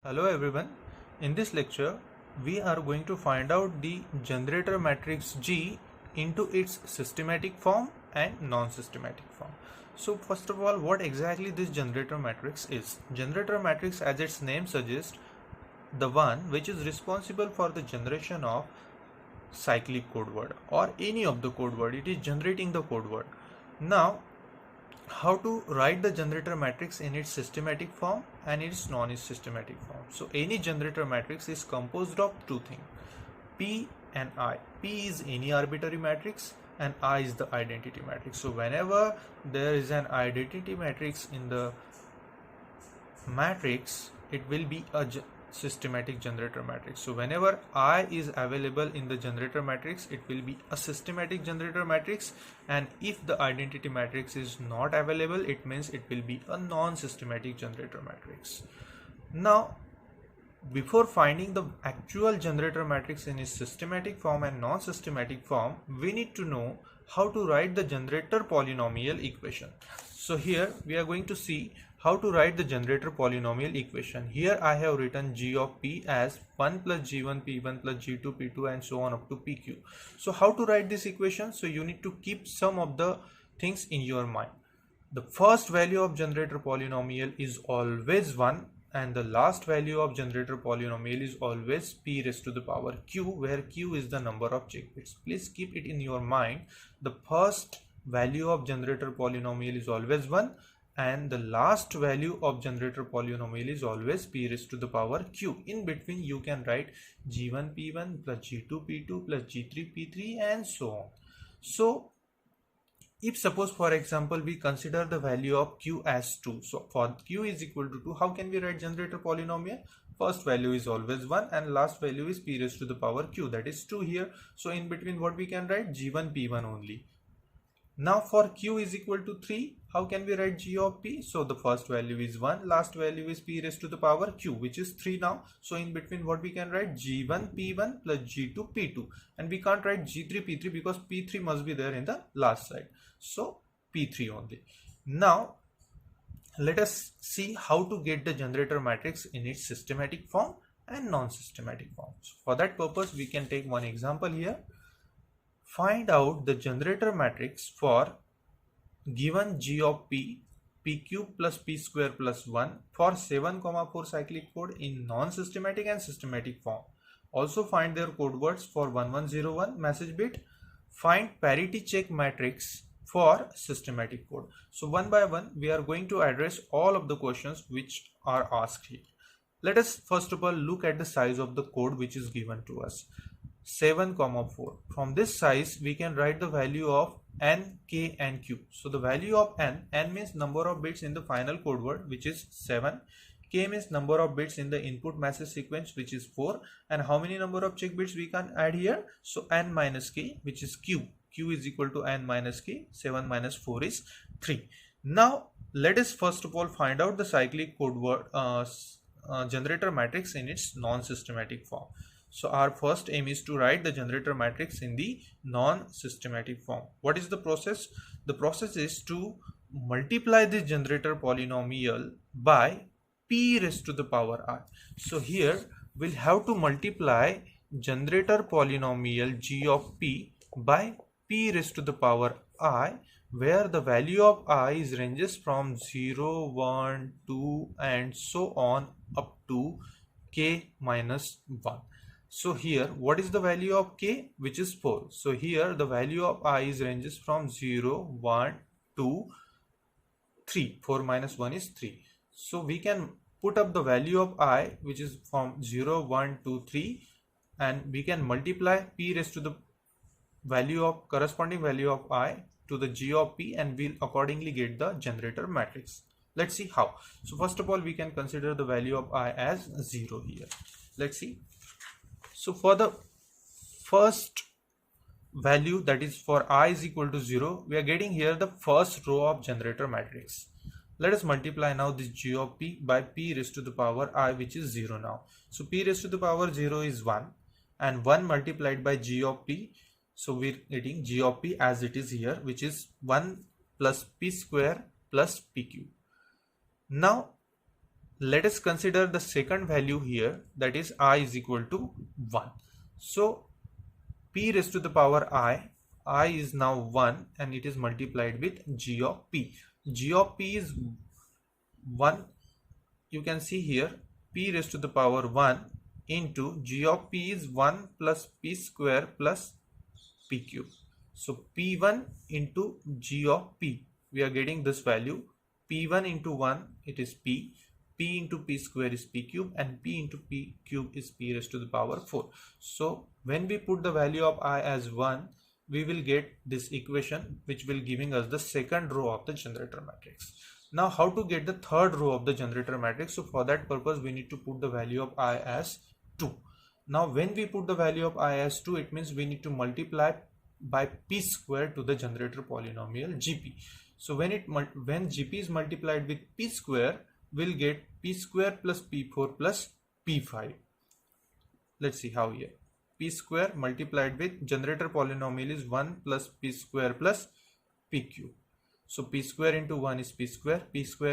Hello everyone. In this lecture, we are going to find out the generator matrix G into its systematic form and non-systematic form. So first of all, what exactly this generator matrix is? Generator matrix, as its name suggests, the one which is responsible for the generation of cyclic code word or any of the code word. It is generating the code word. Now, how to write the generator matrix in its systematic form and its non-systematic form. So any generator matrix is composed of two things, P and I. P is any arbitrary matrix and I is the identity matrix. So whenever there is an identity matrix in the matrix, it will be a systematic generator matrix. So whenever I is available in the generator matrix, it will be a systematic generator matrix, and if the identity matrix is not available, it means it will be a non-systematic generator matrix. Now, before finding the actual generator matrix in its systematic form and non-systematic form, we need to know how to write the generator polynomial equation. So here we are going to see how to write the generator polynomial equation. Here I have written g of p as 1 plus g1 p1 plus g2 p2 and so on up to pq. So how to write this equation? So you need to keep some of the things in your mind. The first value of generator polynomial is always 1, and the last value of generator polynomial is always p raised to the power q, where q is the number of check bits. Please keep it in your mind. The first value of generator polynomial is always 1, and the last value of generator polynomial is always p raised to the power q. In between you can write g1 p1 plus g2 p2 plus g3 p3 and so on. So if suppose for example we consider the value of q as 2, so for q is equal to 2, how can we write generator polynomial? First value is always 1 and last value is p raised to the power q, that is 2 here. So in between what we can write? G1 p1 only. Now for q is equal to 3, how can we write g of p? So the first value is 1, last value is p raised to the power q, which is 3 now. So in between what we can write? G1 p1 plus g2 p2, and we can't write g3 p3 because p3 must be there in the last side. So p3 only. Now let us see how to get the generator matrix in its systematic form and non-systematic form. So for that purpose we can take one example here. Find out the generator matrix for given g of p, p cube plus p square plus 1 for 7,4 cyclic code in non-systematic and systematic form. Also find their code words for 1101 message bit. Find parity check matrix for systematic code. So one by one we are going to address all of the questions which are asked here. Let us first of all look at the size of the code which is given to us. 7,4. From this size we can write the value of n, k and q. So the value of n means number of bits in the final code word, which is 7. K means number of bits in the input message sequence, which is 4. And how many number of check bits we can add here? So n minus k, which is q. Q is equal to n minus k. 7 minus 4 is 3. Now let us first of all find out the cyclic code word generator matrix in its non-systematic form. So our first aim is to write the generator matrix in the non-systematic form. What is the process? The process is to multiply this generator polynomial by p raised to the power I. So here we'll have to multiply generator polynomial g of p by p raised to the power I, where the value of I is ranges from 0, 1, 2 and so on up to k minus 1. So here what is the value of k? Which is 4. So here the value of I is ranges from 0, 1, 2, 3. 4 minus 1 is 3. So we can put up the value of I, which is from 0, 1, 2, 3, and we can multiply p raised to the value of corresponding value of I to the g of p, and we'll accordingly get the generator matrix. Let's see how. So first of all we can consider the value of I as 0 here. Let's see. So for the first value, that is for I is equal to 0, we are getting here the first row of generator matrix. Let us multiply now this g of p by p raised to the power I, which is 0 now. So p raised to the power 0 is 1, and 1 multiplied by g of p. So we're getting g of p as it is here, which is 1 plus p square plus p cube. Now let us consider the second value here, that is I is equal to 1. So p raised to the power I is now 1 and it is multiplied with g of p. G of p is 1. You can see here p raised to the power 1 into g of p is 1 plus p square plus p cube. So p1 into g of p, we are getting this value. P1 into 1, it is p into p square is p cube, and p into p cube is p raised to the power 4. So when we put the value of I as 1, we will get this equation which will giving us the second row of the generator matrix. Now how to get the third row of the generator matrix? So for that purpose we need to put the value of I as 2. Now when we put the value of I as 2, it means we need to multiply by p square to the generator polynomial gp. So when gp is multiplied with p square, we'll get p square plus p4 plus p5. Let's see how here. P square multiplied with generator polynomial is 1 plus p square plus p cube. So p square into 1 is p square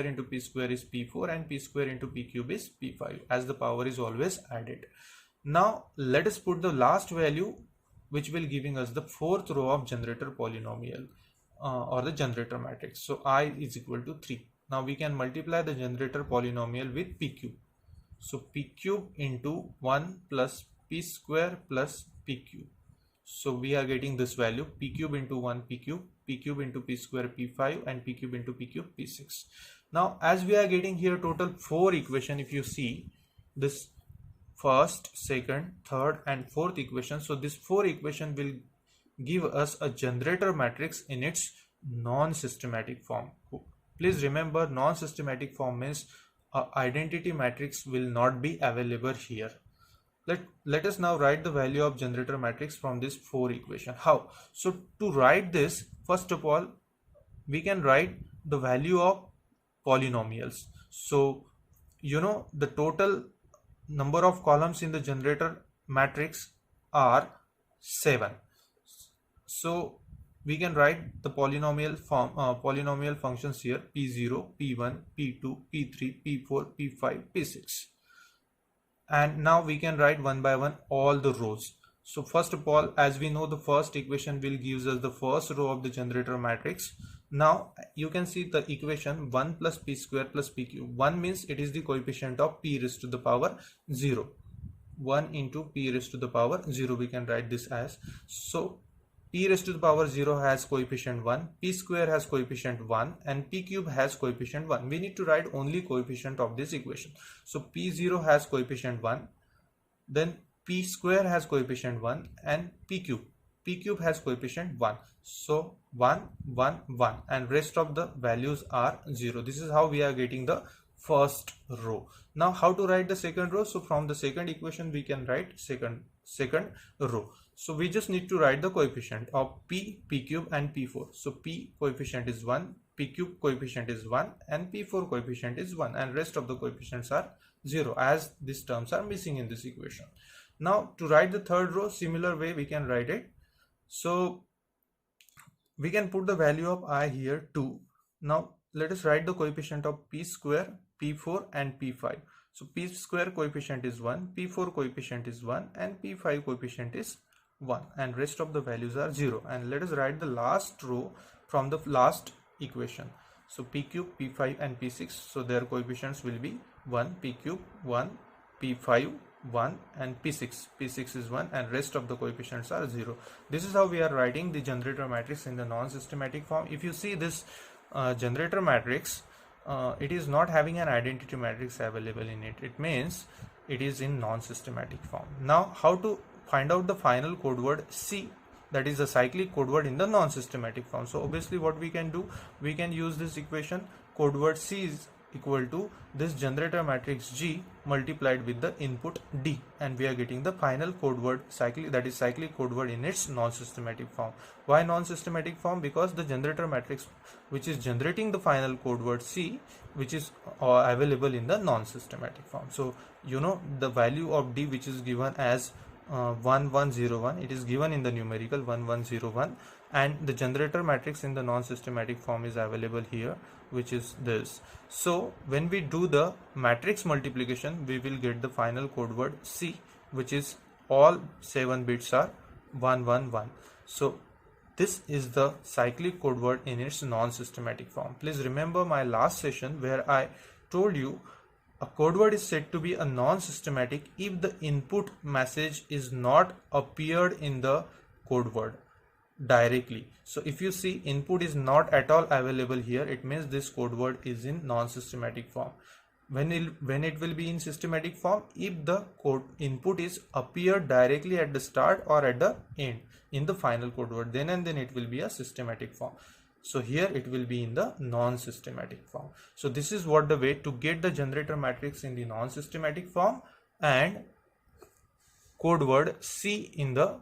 into p square is p4, and p square into p cube is p5, as the power is always added. Now let us put the last value which will giving us the fourth row of generator polynomial or the generator matrix. So I is equal to 3. Now we can multiply the generator polynomial with p cube. So p cube into 1 plus p square plus p cube. So we are getting this value, p cube into 1 p cube into p square p5, and p cube into p cube p6. Now as we are getting here total 4 equation, if you see this first, second, third and fourth equation, so this 4 equation will give us a generator matrix in its non-systematic form. Please remember, non-systematic form means identity matrix will not be available here. Let us now write the value of generator matrix from this 4 equation. How? So to write this, first of all we can write the value of polynomials. So you know the total number of columns in the generator matrix are 7. So we can write the polynomial functions here: p0, p1, p2, p3, p4, p5, p6. And now we can write one by one all the rows. So first of all, as we know, the first equation will gives us the first row of the generator matrix. Now you can see the equation 1 plus p square plus p cube. 1 means it is the coefficient of p raised to the power 0. 1 into p raised to the power 0 we can write this as. So p raised to the power 0 has coefficient 1, p square has coefficient 1, and p cube has coefficient 1. We need to write only coefficient of this equation. So p0 has coefficient 1, then p square has coefficient 1, and p cube has coefficient 1. So 1, 1, 1, and rest of the values are 0. This is how we are getting the first row. Now how to write the second row? So from the second equation we can write second row. So we just need to write the coefficient of p cube and p4. So p coefficient is 1, p cube coefficient is 1, and p4 coefficient is 1, and rest of the coefficients are 0, as these terms are missing in this equation. Now to write the third row, similar way we can write it. So we can put the value of I here 2. Now let us write the coefficient of p square, p4 and p5. So p square coefficient is 1, p4 coefficient is 1, and p5 coefficient is 1, and rest of the values are 0. And let us write the last row from the last equation. So p cube, p5 and p6, so their coefficients will be 1, p cube 1, p5 1, and p6 is 1, and rest of the coefficients are 0. This is how we are writing the generator matrix in the non-systematic form. If you see this generator matrix, it is not having an identity matrix available in it. It means it is in non-systematic form. Now how to find out the final code word C, that is the cyclic code word in the non-systematic form? So obviously what we can do, we can use this equation. Code word C is equal to this generator matrix G multiplied with the input D, and we are getting the final code word cyclic, that is cyclic code word in its non-systematic form. Why non-systematic form? Because the generator matrix which is generating the final code word C, which is available in the non-systematic form. So you know the value of D, which is given as 1101, it is given in the numerical 1101, and the generator matrix in the non-systematic form is available here, which is this. So when we do the matrix multiplication, we will get the final code word C, which is all 7 bits are 111. So this is the cyclic code word in its non-systematic form. Please remember my last session where I told you a code word is said to be a non-systematic if the input message is not appeared in the code word directly. So if you see input is not at all available here, it means this code word is in non-systematic form. When it will be in systematic form, if the code input is appeared directly at the start or at the end in the final code word, then and then it will be a systematic form. So here it will be in the non-systematic form. So this is what the way to get the generator matrix in the non-systematic form and code word C in the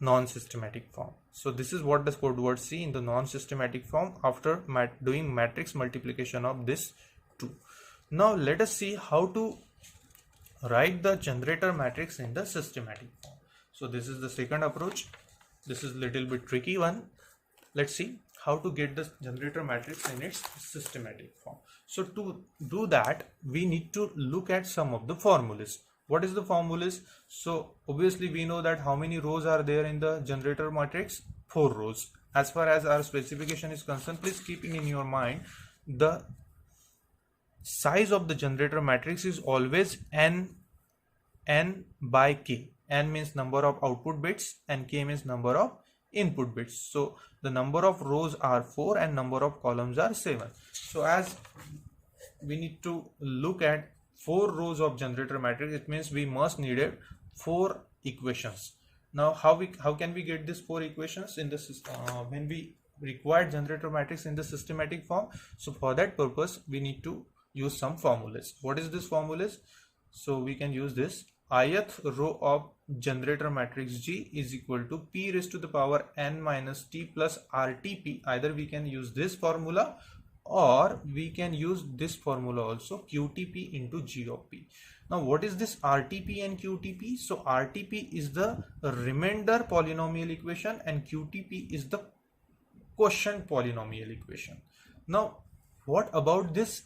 non-systematic form. So this is what the code word C in the non-systematic form after doing matrix multiplication of this two. Now let us see how to write the generator matrix in the systematic form. So this is the second approach. This is a little bit tricky one. Let's see how to get the generator matrix in its systematic form. So to do that, we need to look at some of the formulas. What is the formulas? So obviously we know that how many rows are there in the generator matrix? 4 rows. As far as our specification is concerned, please keep in your mind the size of the generator matrix is always n by k. N means number of output bits and k means number of input bits. So the number of rows are 4 and number of columns are 7. So as we need to look at 4 rows of generator matrix, it means we must need 4 equations. Now how can we get these 4 equations in the system when we require generator matrix in the systematic form? So for that purpose we need to use some formulas. What is this formulas? So we can use this. Ith row of generator matrix G is equal to P raised to the power n minus t plus RTP. Either we can use this formula or we can use this formula also, QTP into G of P. Now what is this RTP and QTP? So RTP is the remainder polynomial equation and QTP is the quotient polynomial equation. Now what about this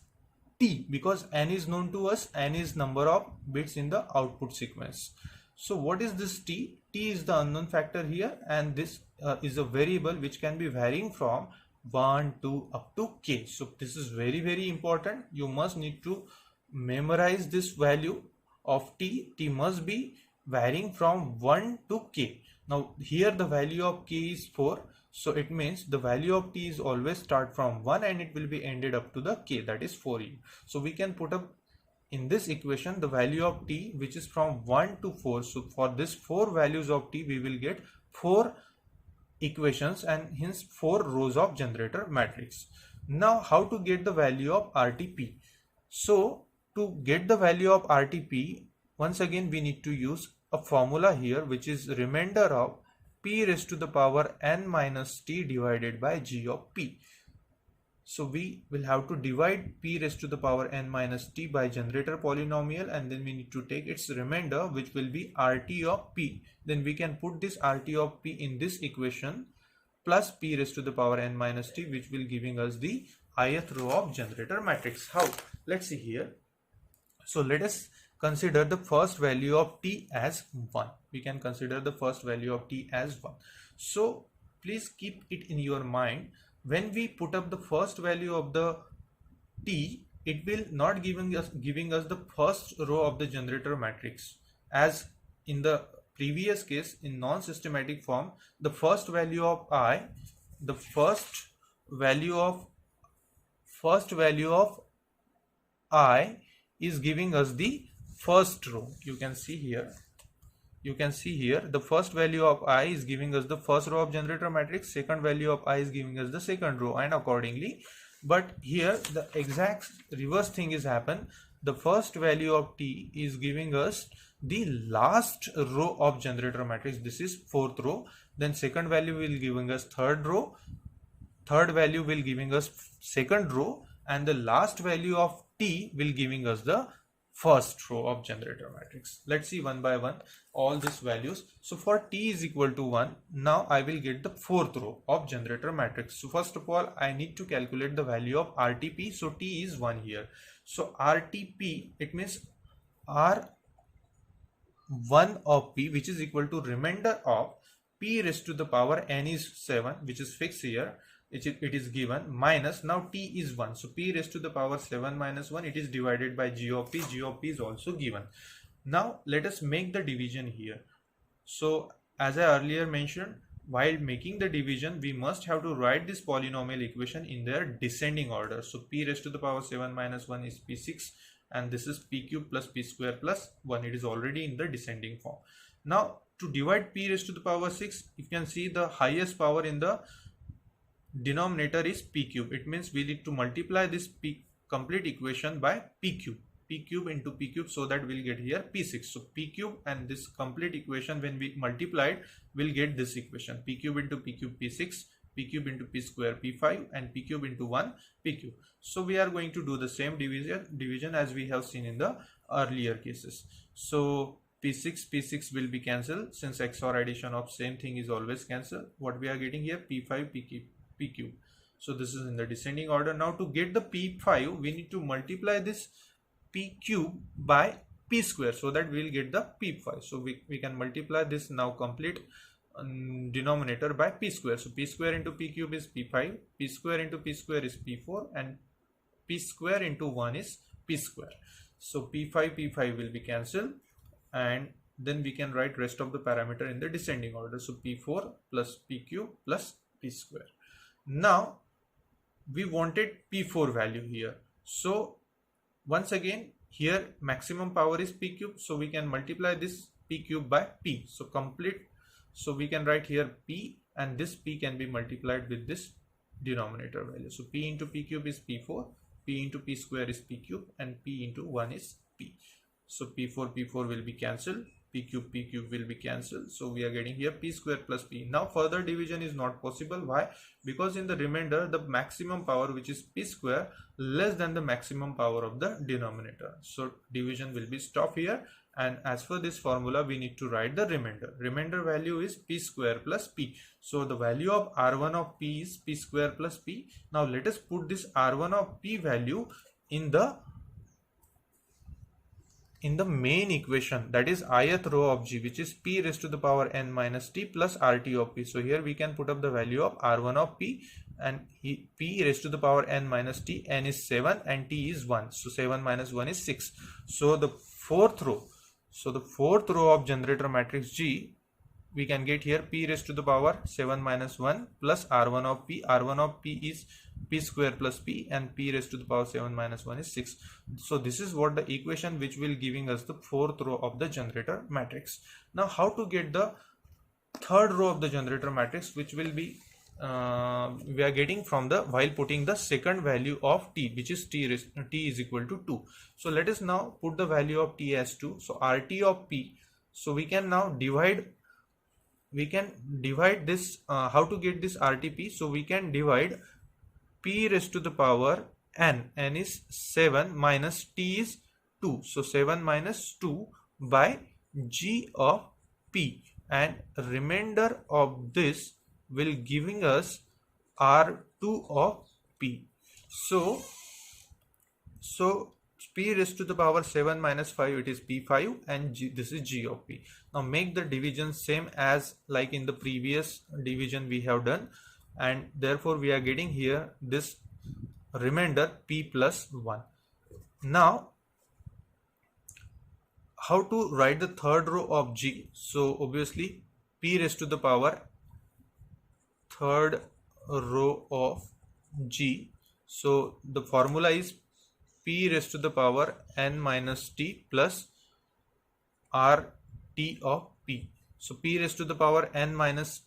T? Because n is known to us, n is number of bits in the output sequence. So what is this T? T is the unknown factor here, and this is a variable which can be varying from 1 to up to k. So this is very, very important. You must need to memorize this value of T. T must be varying from 1 to k. Now here the value of k is 4. So it means the value of T is always start from 1 and it will be ended up to the k, that is 4u. So we can put up in this equation the value of T which is from 1 to 4. So for this 4 values of T we will get 4 equations and hence 4 rows of generator matrix. Now how to get the value of RTP? So to get the value of RTP, once again we need to use a formula here which is remainder of P raised to the power n minus t divided by G of P. So we will have to divide P raised to the power n minus t by generator polynomial, and then we need to take its remainder which will be RT of P. Then we can put this RT of P in this equation plus P raised to the power n minus t, which will giving us the ith row of generator matrix. How? Let's see here. So let us consider the first value of T as 1. We can consider the first value of T as 1. So please keep it in your mind. When we put up the first value of the T, it will not giving us the first row of the generator matrix. As in the previous case, in non-systematic form, the first value of I, the first value of I is giving us the first row. You can see here the first value of I is giving us the first row of generator matrix, second value of I is giving us the second row, and accordingly. But here the exact reverse thing is happen. The first value of T is giving us the last row of generator matrix. This is fourth row. Then second value will giving us third row, third value will giving us second row, and the last value of T will giving us the first row of generator matrix. Let's see one by one all these values. So for t is equal to 1, now I will get the fourth row of generator matrix. So first of all, I need to calculate the value of RTP. So t is 1 here. So RTP, it means R1 of P, which is equal to remainder of P raised to the power n is 7, which is fixed here. It is given, minus, now t is 1, so p raised to the power 7 minus 1, it is divided by g of p. G of p is also given. Now let us make the division here. So as I earlier mentioned, while making the division, we must have to write this polynomial equation in their descending order. So p raised to the power 7 minus 1 is p6, and this is p cube plus p square plus 1. It is already in the descending form. Now to divide p raised to the power 6, you can see the highest power in the denominator is p cube. It means we need to multiply this p complete equation by p cube into p cube, so that we'll get here p6. So p cube and this complete equation, when we multiply it, we'll get this equation: p cube into p cube p6, p cube into p square p5, and p cube into 1 p cube. So we are going to do the same division as we have seen in the earlier cases. So p6 will be cancelled, since XOR addition of same thing is always cancelled. What we are getting here, p5 p cube. So this is in the descending order. Now to get the p5, we need to multiply this p cube by p square, so that we will get the p5. So we can multiply this now complete denominator by p square. So p square into p cube is p5, p square into p square is p4, and p square into 1 is p square. So p5 will be cancelled, and then we can write rest of the parameter in the descending order. So p4 plus p cube plus p square. Now we wanted p4 value here. So once again, here maximum power is p cube, so we can multiply this p cube by p. So complete, so we can write here p, and this p can be multiplied with this denominator value. So p into p cube is p4, p into p square is p cube, and p into 1 is p. So p4 will be cancelled, p cube will be cancelled. So we are getting here p square plus p. Now further division is not possible. Why? Because in the remainder, the maximum power, which is p square, less than the maximum power of the denominator. So division will be stopped here, and as for this formula, we need to write the remainder. Remainder value is p square plus p. So the value of r1 of p is p square plus p. Now let us put this r1 of p value in the main equation, that is ith row of g, which is p raised to the power n minus t plus rt of p. So here we can put up the value of r1 of p, and p raised to the power n minus t, n is 7 and t is 1. So 7 minus 1 is 6. So the fourth row of generator matrix G, we can get here p raised to the power 7 minus 1 plus r1 of p. R1 of p is p square plus p, and p raised to the power 7 minus 1 is 6. So this is what the equation which will giving us the fourth row of the generator matrix. Now how to get the third row of the generator matrix, which will be we are getting from the while putting the second value of t, which is t is equal to 2. So let us now put the value of t as 2. So rt of p. So we can now divide this. How to get this RTP? So we can divide p raised to the power n is 7 minus t is 2. So 7 minus 2 by g of p, and remainder of this will giving us r2 of p. So p raised to the power 7 minus 5, it is p5, and this is g of p. Now make the division same as like in the previous division we have done, and therefore we are getting here this remainder p plus 1. Now how to write the third row of g? So obviously p raised to the power third row of g. So the formula is p raised to the power n minus t plus rt of p. So p raised to the power n minus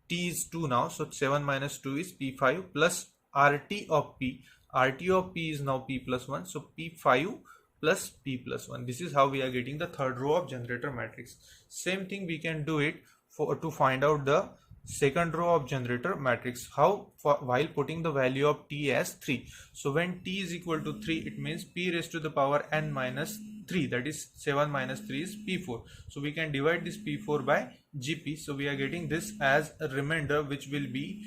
t is 2 now. So 7 minus 2 is p5 plus rt of p. Rt of p is now p plus 1. So p5 plus p plus 1. This is how we are getting the third row of generator matrix. Same thing we can do it to find out the second row of generator matrix. How? While putting the value of t as 3. So when t is equal to 3, it means p raised to the power n minus 3, that is 7 minus 3 is p4. So we can divide this p4 by gp. So we are getting this as a remainder, which will be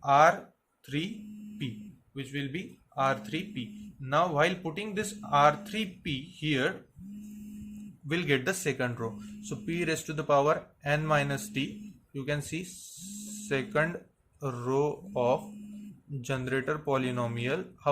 r3p, which will be r3p. Now while putting this r3p here, we'll get the second row. So p raised to the power n minus t, you can see second row of generator polynomial. How